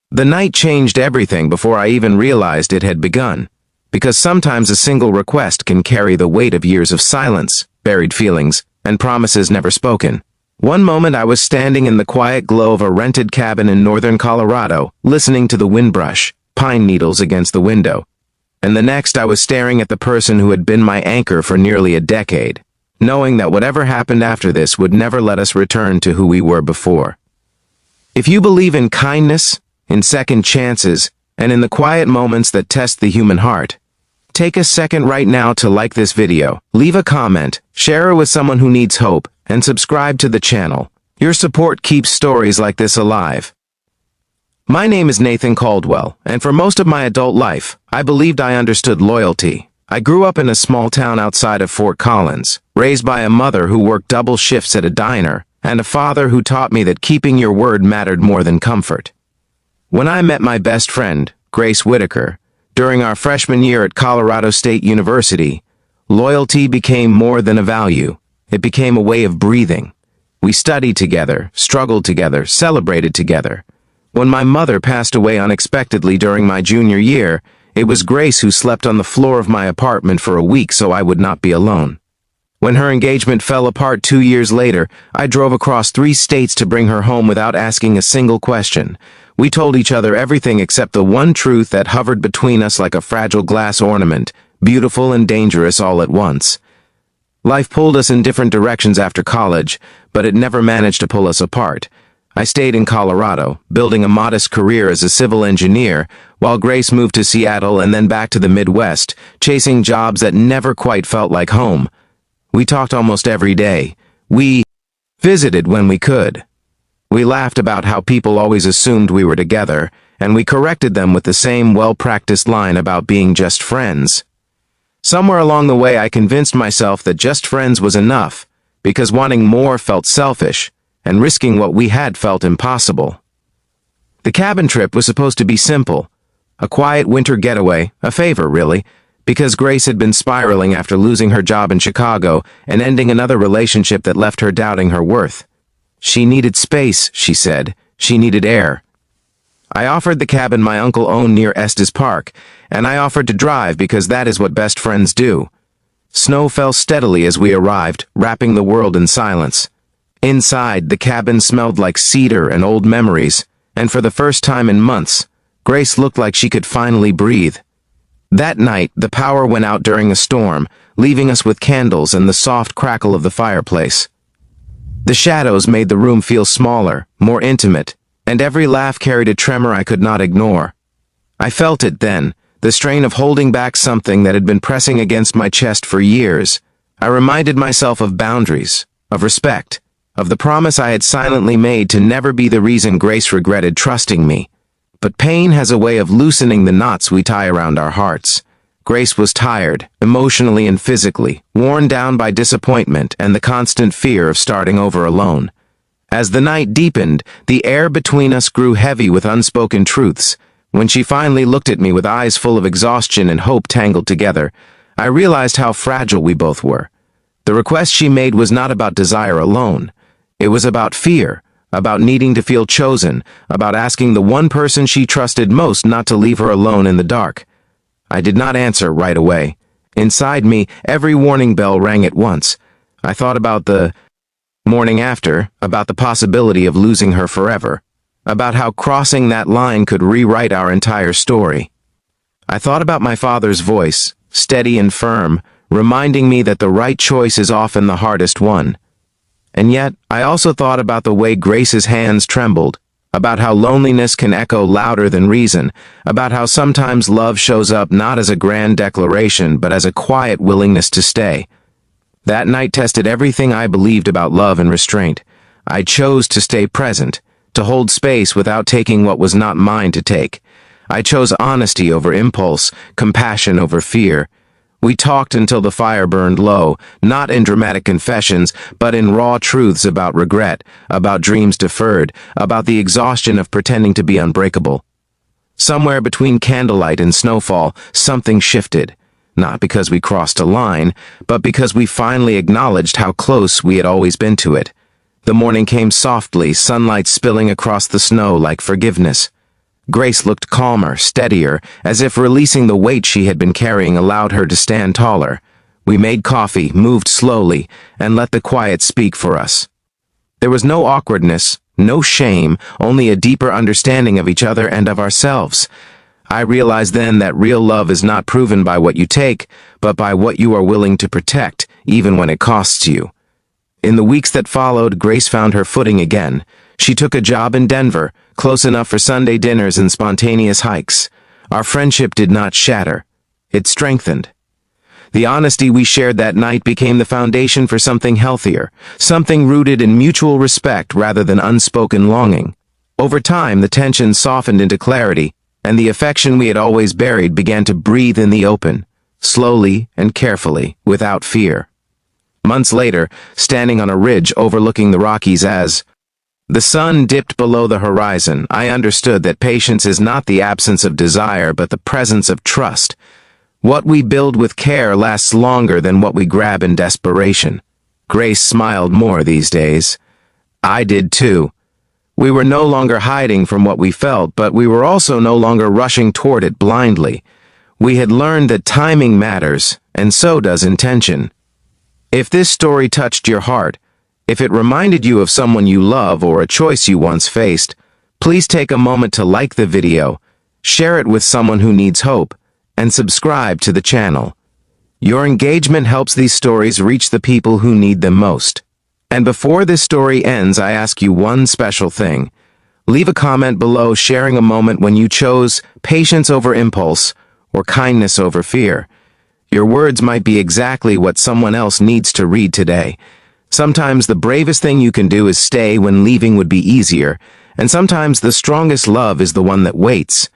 The night changed everything before I even realized it had begun, because sometimes a single request can carry the weight of years of silence, buried feelings, and promises never spoken. One moment I was standing in the quiet glow of a rented cabin in northern Colorado, listening to the wind brush pine needles against the window, and the next I was staring at the person who had been my anchor for nearly a decade, knowing that whatever happened after this would never let us return to who we were before. If you believe in kindness, in second chances, and in the quiet moments that test the human heart, take a second right now to like this video, leave a comment, share it with someone who needs hope, and subscribe to the channel. Your support keeps stories like this alive. My name is Nathan Caldwell, and for most of my adult life, I believed I understood loyalty. I grew up in a small town outside of Fort Collins, raised by a mother who worked double shifts at a diner, and a father who taught me that keeping your word mattered more than comfort. When I met my best friend, Grace Whitaker, during our freshman year at Colorado State University, loyalty became more than a value. It became a way of breathing. We studied together, struggled together, celebrated together. When my mother passed away unexpectedly during my junior year, it was Grace who slept on the floor of my apartment for a week so I would not be alone. When her engagement fell apart 2 years later, I drove across 3 states to bring her home without asking a single question. We told each other everything except the one truth that hovered between us like a fragile glass ornament, beautiful and dangerous all at once. Life pulled us in different directions after college, but it never managed to pull us apart. I stayed in Colorado, building a modest career as a civil engineer, while Grace moved to Seattle and then back to the Midwest, chasing jobs that never quite felt like home. We talked almost every day. We visited when we could. We laughed about how people always assumed we were together, and we corrected them with the same well-practiced line about being just friends. Somewhere along the way, I convinced myself that just friends was enough, because wanting more felt selfish, and risking what we had felt impossible. The cabin trip was supposed to be simple, a quiet winter getaway, a favor really, because Grace had been spiraling after losing her job in Chicago and ending another relationship that left her doubting her worth. She needed space, she said. She needed air. I offered the cabin my uncle owned near Estes Park, and I offered to drive because that is what best friends do. Snow fell steadily as we arrived, wrapping the world in silence. Inside, the cabin smelled like cedar and old memories, and for the first time in months, Grace looked like she could finally breathe. That night, the power went out during a storm, leaving us with candles and the soft crackle of the fireplace. The shadows made the room feel smaller, more intimate, and every laugh carried a tremor I could not ignore. I felt it then, the strain of holding back something that had been pressing against my chest for years. I reminded myself of boundaries, of respect, of the promise I had silently made to never be the reason Grace regretted trusting me. But pain has a way of loosening the knots we tie around our hearts. Grace was tired, emotionally and physically, worn down by disappointment and the constant fear of starting over alone. As the night deepened, the air between us grew heavy with unspoken truths. When she finally looked at me with eyes full of exhaustion and hope tangled together, I realized how fragile we both were. The request she made was not about desire alone. It was about fear, about needing to feel chosen, about asking the one person she trusted most not to leave her alone in the dark. I did not answer right away. Inside me, every warning bell rang at once. I thought about the morning after, about the possibility of losing her forever, about how crossing that line could rewrite our entire story. I thought about my father's voice, steady and firm, reminding me that the right choice is often the hardest one. And yet, I also thought about the way Grace's hands trembled, about how loneliness can echo louder than reason, about how sometimes love shows up not as a grand declaration, but as a quiet willingness to stay. That night tested everything I believed about love and restraint. I chose to stay present, to hold space without taking what was not mine to take. I chose honesty over impulse, compassion over fear. We talked until the fire burned low, not in dramatic confessions, but in raw truths about regret, about dreams deferred, about the exhaustion of pretending to be unbreakable. Somewhere between candlelight and snowfall, something shifted. Not because we crossed a line, but because we finally acknowledged how close we had always been to it. The morning came softly, sunlight spilling across the snow like forgiveness. Grace looked calmer, steadier, as if releasing the weight she had been carrying allowed her to stand taller. We made coffee, moved slowly, and let the quiet speak for us. There was no awkwardness, no shame, only a deeper understanding of each other and of ourselves. I realized then that real love is not proven by what you take, but by what you are willing to protect, even when it costs you. In the weeks that followed, Grace found her footing again. She took a job in Denver, close enough for Sunday dinners and spontaneous hikes. Our friendship did not shatter. It strengthened. The honesty we shared that night became the foundation for something healthier, something rooted in mutual respect rather than unspoken longing. Over time, the tension softened into clarity, and the affection we had always buried began to breathe in the open, slowly and carefully, without fear. Months later, standing on a ridge overlooking the Rockies as the sun dipped below the horizon, I understood that patience is not the absence of desire but the presence of trust. What we build with care lasts longer than what we grab in desperation. Grace smiled more these days. I did too. We were no longer hiding from what we felt, but we were also no longer rushing toward it blindly. We had learned that timing matters, and so does intention. If this story touched your heart, if it reminded you of someone you love or a choice you once faced, please take a moment to like the video, share it with someone who needs hope, and subscribe to the channel. Your engagement helps these stories reach the people who need them most. And before this story ends, I ask you one special thing. Leave a comment below sharing a moment when you chose patience over impulse or kindness over fear. Your words might be exactly what someone else needs to read today. Sometimes the bravest thing you can do is stay when leaving would be easier, and sometimes the strongest love is the one that waits.